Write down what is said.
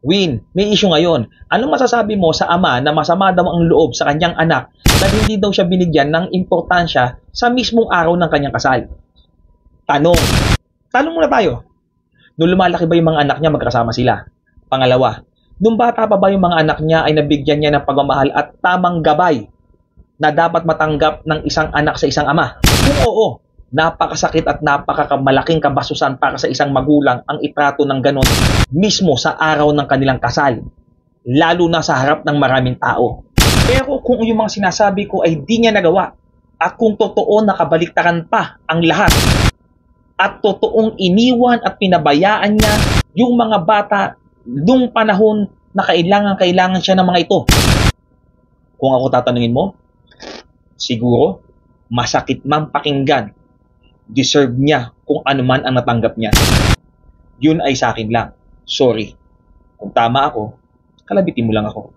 Win, may issue ngayon. Anong masasabi mo sa ama na masama daw ang loob sa kanyang anak dahil hindi daw siya binigyan ng importansya sa mismong araw ng kanyang kasal? Tanong. Tanong muna tayo. Nung lumalaki ba yung mga anak niya, magkasama sila? Pangalawa, nung bata pa ba yung mga anak niya ay nabigyan niya ng pagmamahal at tamang gabay na dapat matanggap ng isang anak sa isang ama? Kung oo, napakasakit at napakakamalaking kabasusan para sa isang magulang ang itrato ng ganon mismo sa araw ng kanilang kasal, lalo na sa harap ng maraming tao. Pero kung yung mga sinasabi ko ay di niya nagawa, at kung totoo nakabaliktaran pa ang lahat, at totoong iniwan at pinabayaan niya yung mga bata nung panahon na kailangan siya ng mga ito, kung ako tatanungin mo, siguro masakit man pakinggan, deserve niya kung ano man ang natanggap niya. Yun ay sa akin lang. Sorry. Kung tama ako, kalabitin mo lang ako.